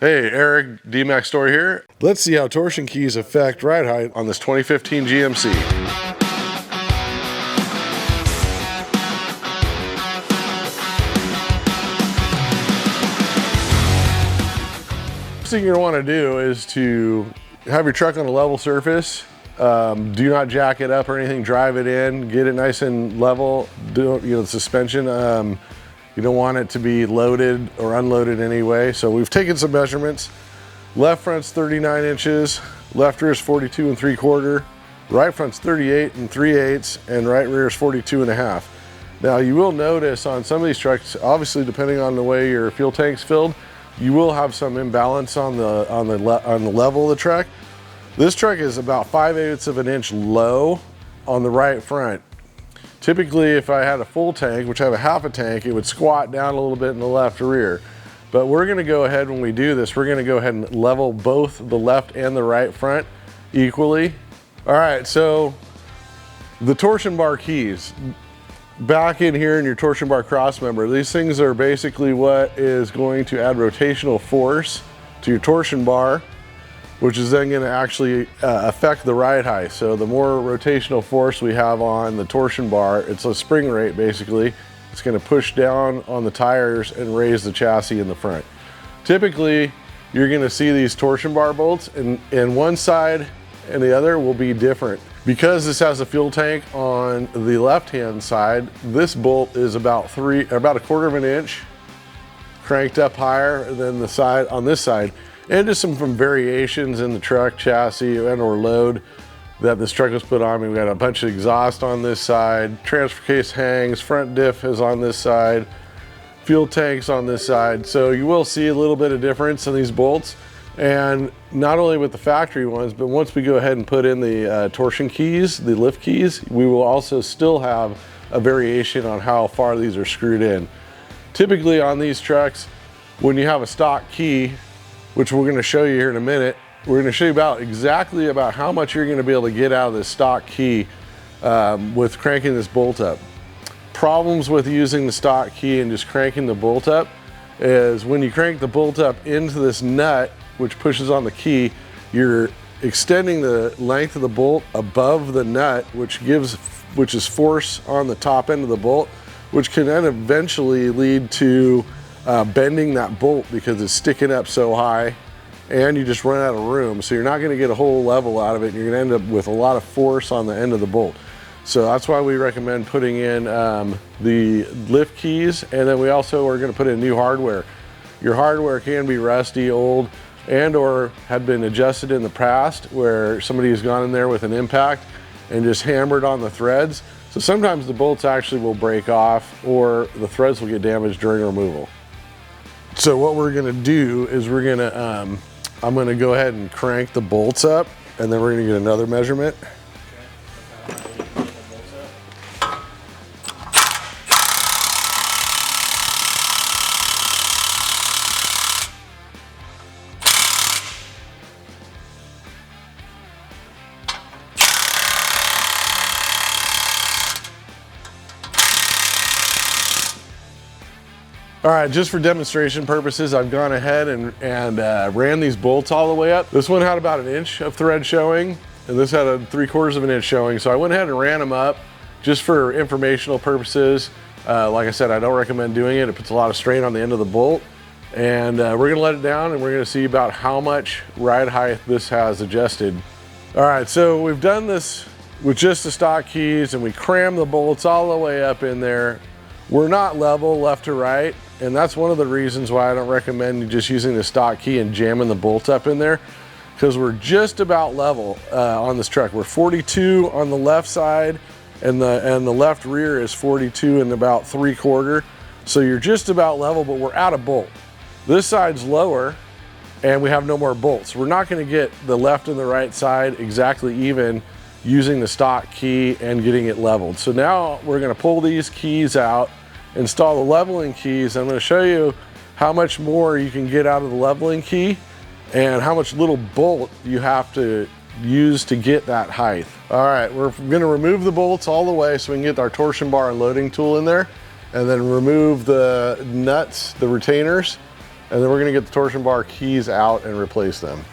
Hey, Erik, DmaxStore here. Let's see how torsion keys affect ride height on this 2015 GMC. First thing you're gonna wanna do is to have your truck on a level surface. Do not jack it up or anything, drive it in, get it nice and level. The suspension, you don't want it to be loaded or unloaded anyway. So we've taken some measurements. Left front's 39 inches, left rear is 42 3/4, right front's 38 3/8, and right rear is 42 1/2. Now you will notice on some of these trucks, obviously depending on the way your fuel tank's filled, you will have some imbalance on the level of the truck. This truck is about 5/8 of an inch low on the right front. Typically, if I had a full tank, which I have a half a tank, it would squat down a little bit in the left rear. But we're gonna go ahead, when we do this, we're gonna go ahead and level both the left and the right front equally. All right, so the torsion bar keys. Back in here in your torsion bar cross member, these things are basically what is going to add rotational force to your torsion bar, which is then going to actually affect the ride height. So the more rotational force we have on the torsion bar, it's a spring rate basically, it's going to push down on the tires and raise the chassis in the front. Typically, you're going to see these torsion bar bolts and one side and the other will be different. Because this has a fuel tank on the left-hand side, this bolt is about a 1/4 of an inch cranked up higher than the side on this side. And just some variations in the truck chassis and or load that this truck was put on. We've got a bunch of exhaust on this side, transfer case hangs, front diff is on this side, fuel tanks on this side. So you will see a little bit of difference in these bolts. And not only with the factory ones, but once we go ahead and put in the torsion keys, the lift keys, we will also still have a variation on how far these are screwed in. Typically on these trucks, when you have a stock key, which we're going to show you here in a minute, we're going to show you exactly about how much you're going to be able to get out of this stock key with cranking this bolt up. Problems with using the stock key and just cranking the bolt up is when you crank the bolt up into this nut, which pushes on the key, you're extending the length of the bolt above the nut, which is force on the top end of the bolt, which can then eventually lead to bending that bolt because it's sticking up so high and you just run out of room. So you're not going to get a whole level out of it and you're going to end up with a lot of force on the end of the bolt. So that's why we recommend putting in the lift keys, and then we also are going to put in new hardware. Your hardware can be rusty, old, and or had been adjusted in the past where somebody has gone in there with an impact and just hammered on the threads. So sometimes the bolts actually will break off or the threads will get damaged during removal. So what we're gonna do is I'm gonna go ahead and crank the bolts up, and then we're gonna get another measurement. All right, just for demonstration purposes, I've gone ahead and ran these bolts all the way up. This one had about 1 inch of thread showing, and this had a 3/4 of an inch showing. So I went ahead and ran them up just for informational purposes. Like I said, I don't recommend doing it. It puts a lot of strain on the end of the bolt. And we're gonna let it down and we're gonna see about how much ride height this has adjusted. All right, so we've done this with just the stock keys and we cram the bolts all the way up in there. We're not level left to right, and that's one of the reasons why I don't recommend just using the stock key and jamming the bolt up in there, because we're just about level on this truck. We're 42 on the left side, and the left rear is 42 and about 3/4. So you're just about level, but we're out of bolt. This side's lower, and we have no more bolts. We're not gonna get the left and the right side exactly even using the stock key and getting it leveled. So now we're gonna pull these keys out, install the leveling keys. I'm gonna show you how much more you can get out of the leveling key and how much little bolt you have to use to get that height. All right, we're gonna remove the bolts all the way so we can get our torsion bar and loading tool in there, and then remove the nuts, the retainers, and then we're gonna get the torsion bar keys out and replace them.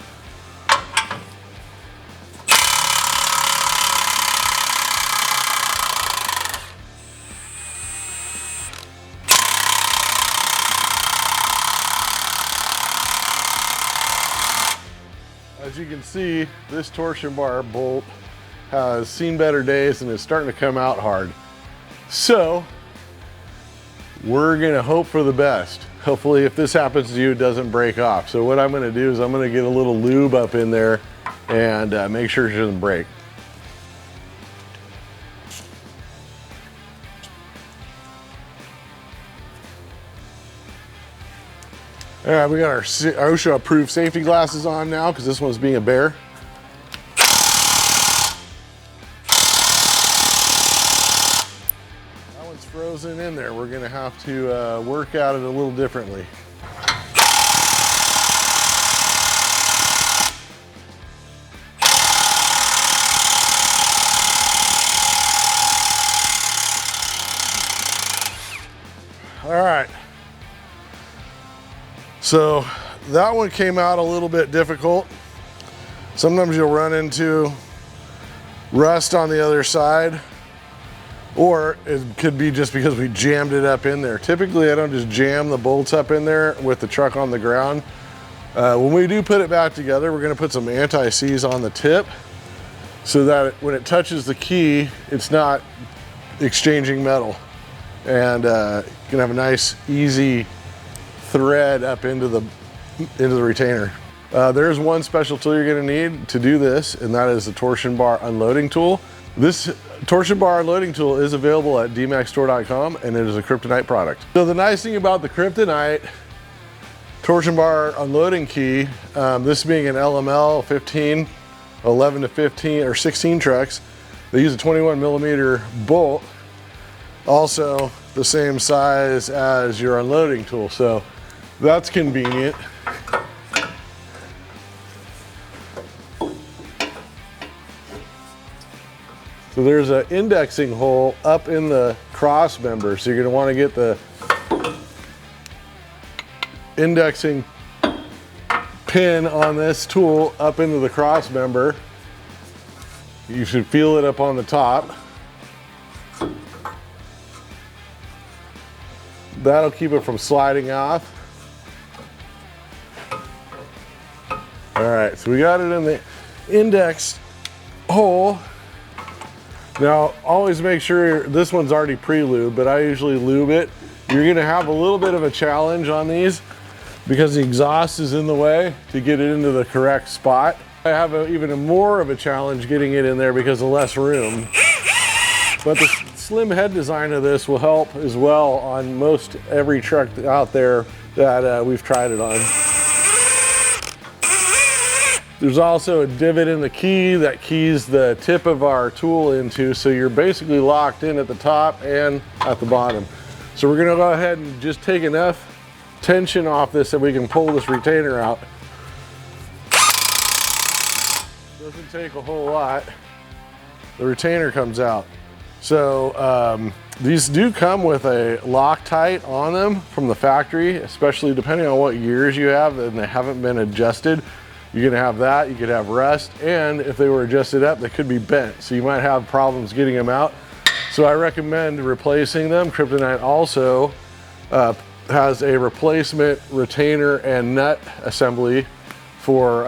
As you can see, this torsion bar bolt has seen better days and is starting to come out hard. So we're gonna hope for the best. Hopefully if this happens to you, it doesn't break off. So what I'm gonna do is I'm gonna get a little lube up in there and make sure it doesn't break. All right, we got our OSHA approved safety glasses on now because this one's being a bear. That one's frozen in there. We're gonna have to work at it a little differently. All right. So that one came out a little bit difficult. Sometimes you'll run into rust on the other side, or it could be just because we jammed it up in there. Typically, I don't just jam the bolts up in there with the truck on the ground. When we do put it back together, we're gonna put some anti-seize on the tip so that when it touches the key, it's not exchanging metal. And you can have a nice, easy thread up into the retainer. There's one special tool you're gonna need to do this, and that is the torsion bar unloading tool. This torsion bar unloading tool is available at DmaxStore.com, and it is a Kryptonite product. So the nice thing about the Kryptonite torsion bar unloading key, this being an LML 15, 11 to 15 or 16 trucks, they use a 21 millimeter bolt, also the same size as your unloading tool. So that's convenient. So there's an indexing hole up in the cross member. So you're gonna wanna get the indexing pin on this tool up into the cross member. You should feel it up on the top. That'll keep it from sliding off. All right, so we got it in the index hole. Now, always make sure this one's already pre-lubed, but I usually lube it. You're gonna have a little bit of a challenge on these because the exhaust is in the way to get it into the correct spot. I have even more of a challenge getting it in there because of less room. But the slim head design of this will help as well on most every truck out there that we've tried it on. There's also a divot in the key that keys the tip of our tool into, so you're basically locked in at the top and at the bottom. So we're gonna go ahead and just take enough tension off this so we can pull this retainer out. Doesn't take a whole lot. The retainer comes out. So these do come with a Loctite on them from the factory, especially depending on what years you have and they haven't been adjusted. You're gonna have that, you could have rust, and if they were adjusted up, they could be bent. So you might have problems getting them out. So I recommend replacing them. Kryptonite also has a replacement retainer and nut assembly for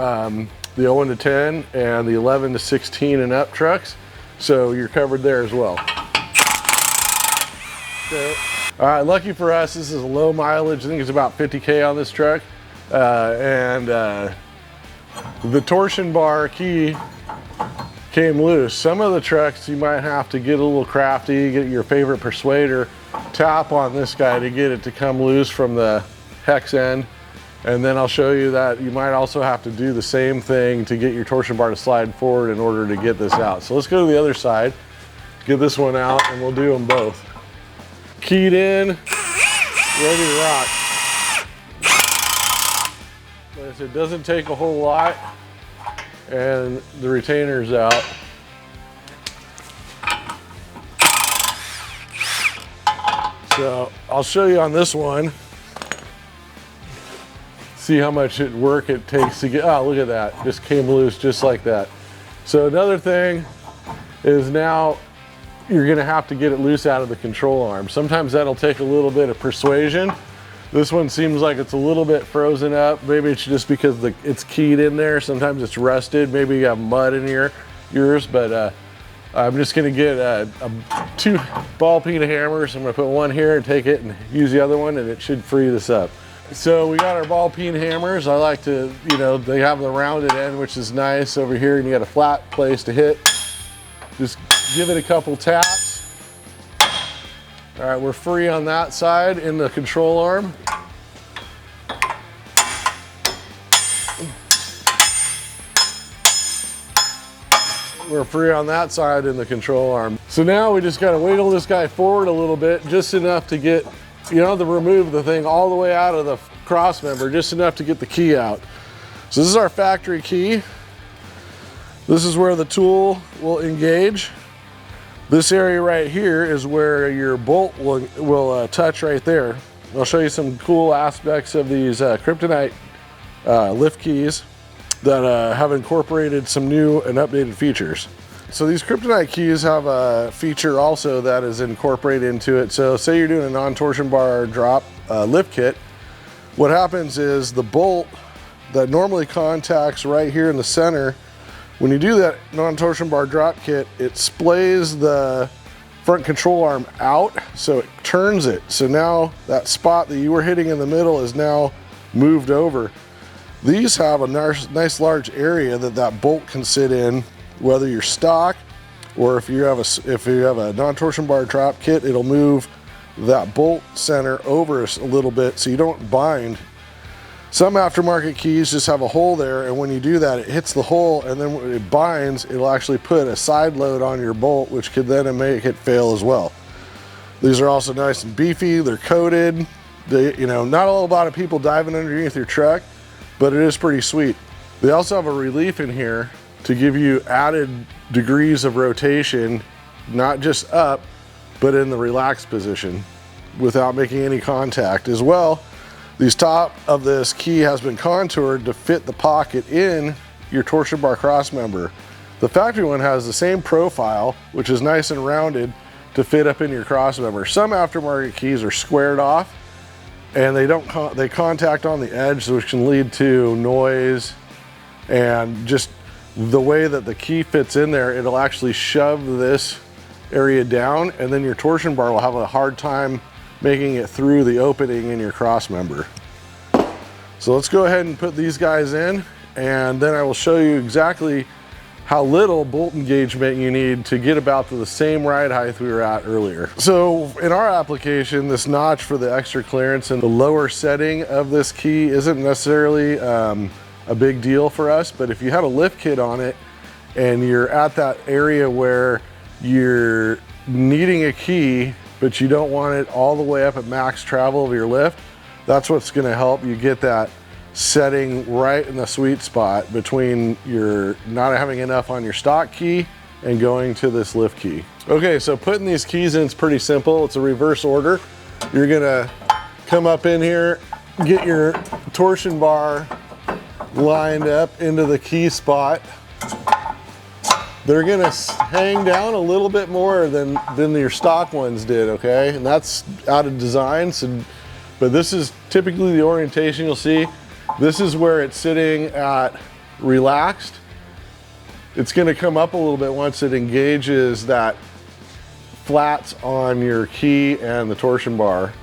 the 01 to 10 and the 11 to 16 and up trucks. So you're covered there as well. Okay. All right, lucky for us, this is a low mileage. I think it's about 50K on this truck. The torsion bar key came loose. Some of the trucks you might have to get a little crafty, get your favorite persuader, tap on this guy to get it to come loose from the hex end. And then I'll show you that you might also have to do the same thing to get your torsion bar to slide forward in order to get this out. So let's go to the other side, get this one out, and we'll do them both. Keyed in, ready to rock. Like I said, it doesn't take a whole lot, and the retainer's out. So I'll show you on this one. see how much work it takes to get, oh, look at that, just came loose just like that. So another thing is now you're gonna have to get it loose out of the control arm. Sometimes that'll take a little bit of persuasion. This one seems like it's a little bit frozen up. Maybe it's just because it's keyed in there. Sometimes it's rusted. Maybe you have mud in yours, but I'm just gonna get 2 ball peen hammers. I'm gonna put one here and take it and use the other one, and it should free this up. So we got our ball peen hammers. I like to, you know, they have the rounded end, which is nice over here, and you got a flat place to hit. Just give it a couple taps. All right, we're free on that side in the control arm. We're free on that side in the control arm. So now we just gotta wiggle this guy forward a little bit, just enough to get, you know, to remove the thing all the way out of the cross member, just enough to get the key out. So this is our factory key. This is where the tool will engage. This area right here is where your bolt will touch right there. I'll show you some cool aspects of these Kryptonite lift keys that have incorporated some new and updated features. So these Kryptonite keys have a feature also that is incorporated into it. So say you're doing a non-torsion bar drop lift kit, what happens is the bolt that normally contacts right here in the center, when you do that non-torsion bar drop kit, it splays the front control arm out, so it turns it. So now that spot that you were hitting in the middle is now moved over. These have a nice large area that bolt can sit in, whether you're stock or if you have a non-torsion bar drop kit, it'll move that bolt center over a little bit so you don't bind. Some aftermarket keys just have a hole there, and when you do that, it hits the hole, and then when it binds, it'll actually put a side load on your bolt, which could then make it fail as well. These are also nice and beefy. They're coated. You know, not a lot of people diving underneath your truck, but it is pretty sweet. They also have a relief in here to give you added degrees of rotation, not just up, but in the relaxed position without making any contact as well. This top of this key has been contoured to fit the pocket in your torsion bar cross member. The factory one has the same profile, which is nice and rounded to fit up in your cross member. Some aftermarket keys are squared off and they contact on the edge, which can lead to noise, and just the way that the key fits in there, it'll actually shove this area down, and then your torsion bar will have a hard time making it through the opening in your cross member. So let's go ahead and put these guys in, and then I will show you exactly how little bolt engagement you need to get about to the same ride height we were at earlier. So in our application, this notch for the extra clearance and the lower setting of this key isn't necessarily a big deal for us, but if you had a lift kit on it and you're at that area where you're needing a key but you don't want it all the way up at max travel of your lift, that's what's gonna help you get that setting right in the sweet spot between your not having enough on your stock key and going to this lift key. Okay, so putting these keys in is pretty simple. It's a reverse order. You're gonna come up in here, get your torsion bar lined up into the key spot. They're gonna hang down a little bit more than your stock ones did, okay? And that's out of design, but this is typically the orientation you'll see. This is where it's sitting at relaxed. It's gonna come up a little bit once it engages that flats on your key and the torsion bar.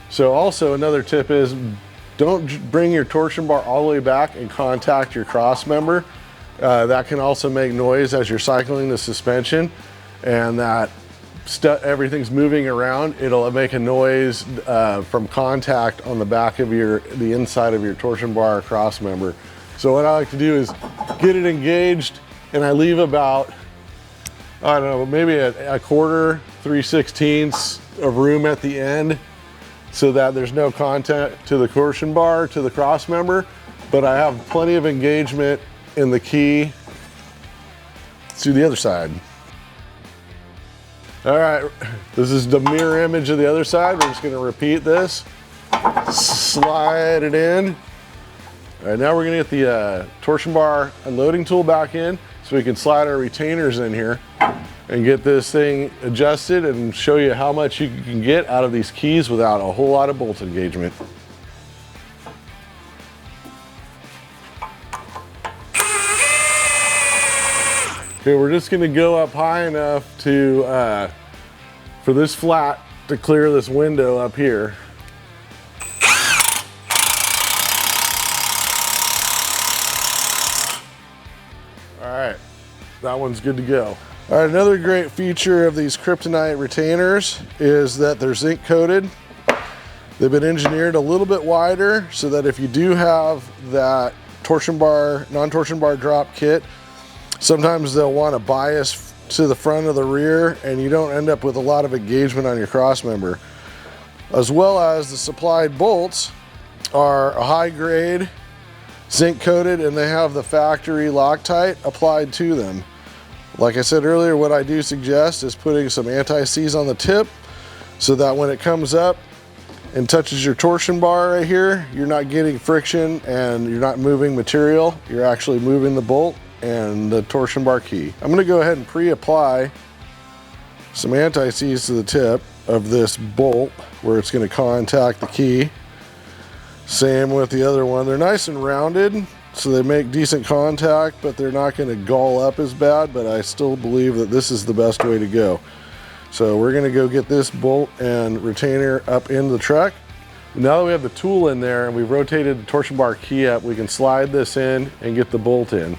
So also another tip is don't bring your torsion bar all the way back and contact your cross member. That can also make noise as you're cycling the suspension, and that everything's moving around. It'll make a noise from contact on the back of the inside of your torsion bar cross member. So what I like to do is get it engaged, and I leave about, I don't know, maybe a quarter, 3/16 of room at the end, so that there's no contact to the torsion bar, to the cross member, but I have plenty of engagement in the key to the other side. All right, this is the mirror image of the other side. We're just gonna repeat this. slide it in. All right, now we're gonna get the torsion bar unloading tool back in so we can slide our retainers in here and get this thing adjusted and show you how much you can get out of these keys without a whole lot of bolt engagement. Okay, we're just gonna go up high enough to, for this flat to clear this window up here. All right, that one's good to go. All right, another great feature of these Kryptonite retainers is that they're zinc coated. They've been engineered a little bit wider so that if you do have that torsion bar, non-torsion bar drop kit, sometimes they'll want to bias to the front of the rear and you don't end up with a lot of engagement on your cross member. As well as the supplied bolts are a high grade, zinc coated, and they have the factory Loctite applied to them. Like I said earlier, what I do suggest is putting some anti-seize on the tip so that when it comes up and touches your torsion bar right here, you're not getting friction and you're not moving material. You're actually moving the bolt and the torsion bar key. I'm gonna go ahead and pre-apply some anti-seize to the tip of this bolt where it's gonna contact the key. Same with the other one. They're nice and rounded, so they make decent contact, but they're not gonna gall up as bad, but I still believe that this is the best way to go. So we're gonna go get this bolt and retainer up into the truck. Now that we have the tool in there and we've rotated the torsion bar key up, we can slide this in and get the bolt in.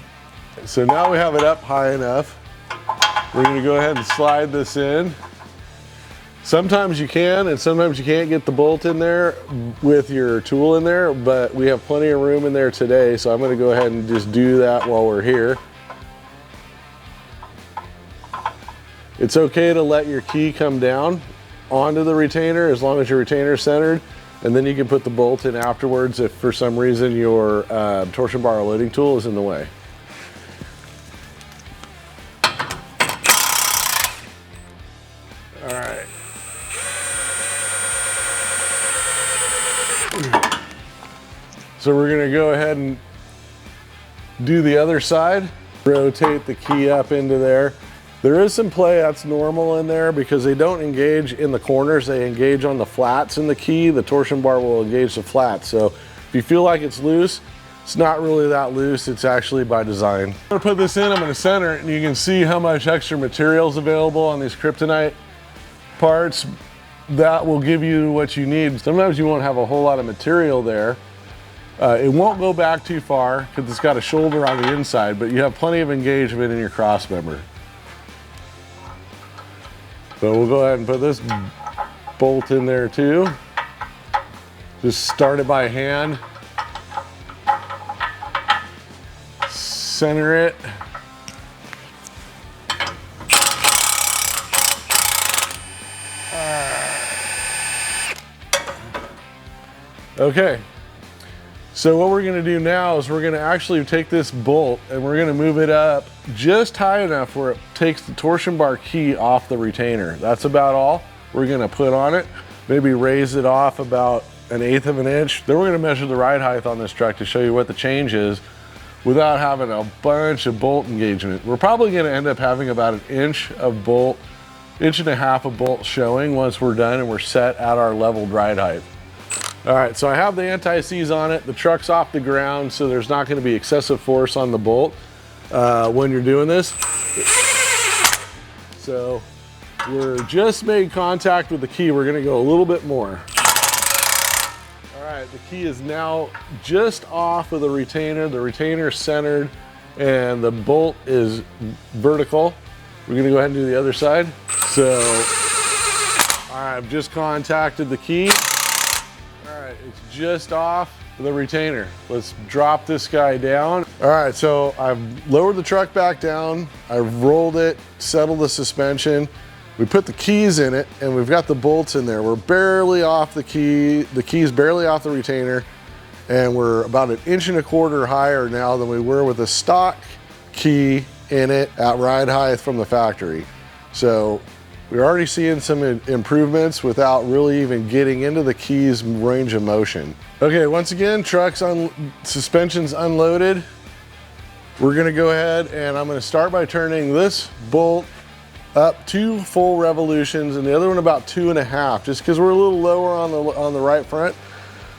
So now we have it up high enough. We're gonna go ahead and slide this in. Sometimes you can and sometimes you can't get the bolt in there with your tool in there, but we have plenty of room in there today, so I'm gonna go ahead and just do that while we're here. It's okay to let your key come down onto the retainer as long as your retainer is centered, and then you can put the bolt in afterwards if for some reason your torsion bar loading tool is in the way. All right. So we're gonna go ahead and do the other side. Rotate the key up into there. There is some play that's normal in there because they don't engage in the corners, they engage on the flats in the key. The torsion bar will engage the flats. So if you feel like it's loose, it's not really that loose, it's actually by design. I'm gonna put this in, I'm gonna center it, and you can see how much extra material is available on these Kryptonite parts. That will give you what you need. Sometimes you won't have a whole lot of material there. It won't go back too far because it's got a shoulder on the inside, but you have plenty of engagement in your cross member. So we'll go ahead and put this bolt in there too. Just start it by hand. Center it. Okay. So what we're gonna do now is we're gonna actually take this bolt and we're gonna move it up just high enough where it takes the torsion bar key off the retainer. That's about all we're gonna put on it. Maybe raise it off about 1/8 of an inch. Then we're gonna measure the ride height on this truck to show you what the change is without having a bunch of bolt engagement. We're probably gonna end up having about 1 inch of bolt, 1.5 inch of bolt showing once we're done and we're set at our leveled ride height. All right, so I have the anti-seize on it. The truck's off the ground, so there's not gonna be excessive force on the bolt when you're doing this. So we're just made contact with the key. We're gonna go a little bit more. All right, the key is now just off of the retainer. The retainer is centered and the bolt is vertical. We're gonna go ahead and do the other side. So, all right, I've just contacted the key. All right, it's just off the retainer. Let's drop this guy down. All right, so I've lowered the truck back down. I've rolled it, settled the suspension. We put the keys in it and we've got the bolts in there. We're barely off the key. The key's barely off the retainer, and we're about 1.25 inches higher now than we were with the stock key in it at ride height from the factory. So We're already seeing some improvements without really even getting into the key's range of motion. Okay, once again, suspension's unloaded. We're gonna go ahead and I'm gonna start by turning this bolt up 2 full revolutions and the other one about 2.5, just because we're a little lower on the right front.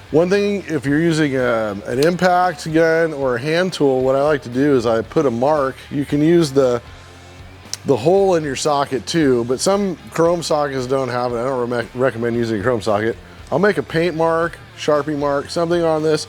One thing, if you're using an impact gun or a hand tool, what I like to do is I put a mark. You can use the hole in your socket too, but some chrome sockets don't have it. I don't recommend using a chrome socket. I'll make a paint mark, Sharpie mark, something on this.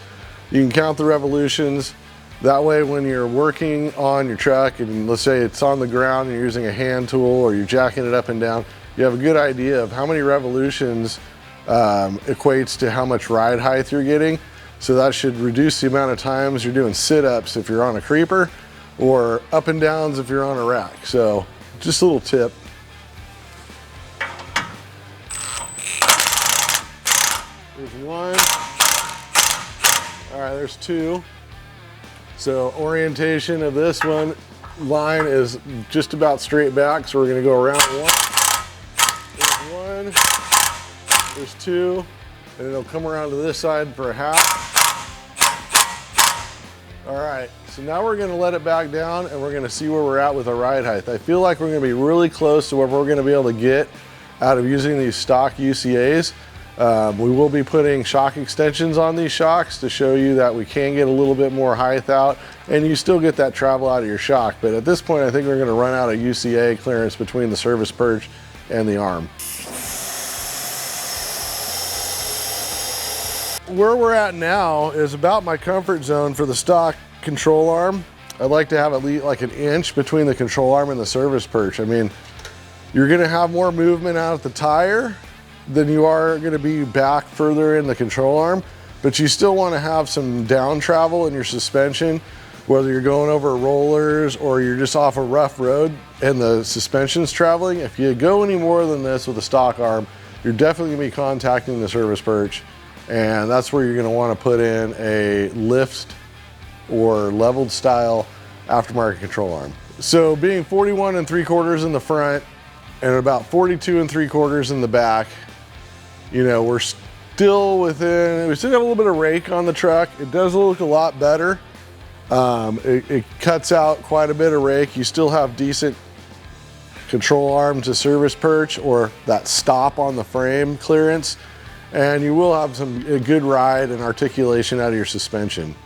You can count the revolutions. That way when you're working on your truck and let's say it's on the ground and you're using a hand tool or you're jacking it up and down, you have a good idea of how many revolutions equates to how much ride height you're getting. So that should reduce the amount of times you're doing sit-ups if you're on a creeper, or up and downs if you're on a rack. So just a little tip. There's 1. All right, there's 2. So orientation of this line is just about straight back. So we're gonna go around 1. There's 1, there's 2, and it'll come around to this side for a half. All right, so now we're gonna let it back down and we're gonna see where we're at with our ride height. I feel like we're gonna be really close to what we're gonna be able to get out of using these stock UCAs. We will be putting shock extensions on these shocks to show you that we can get a little bit more height out and you still get that travel out of your shock. But at this point, I think we're gonna run out of UCA clearance between the service perch and the arm. Where we're at now is about my comfort zone for the stock control arm. I'd like to have at least like 1 inch between the control arm and the service perch. I mean, you're gonna have more movement out at the tire than you are gonna be back further in the control arm, but you still wanna have some down travel in your suspension, whether you're going over rollers or you're just off a rough road and the suspension's traveling. If you go any more than this with a stock arm, you're definitely gonna be contacting the service perch. And that's where you're gonna wanna put in a lift or leveled style aftermarket control arm. So being 41 3/4 in the front and about 42 3/4 in the back, you know, we're still we still got a little bit of rake on the truck. It does look a lot better. It cuts out quite a bit of rake. You still have decent control arm to service perch or that stop on the frame clearance. And you will have a good ride and articulation out of your suspension.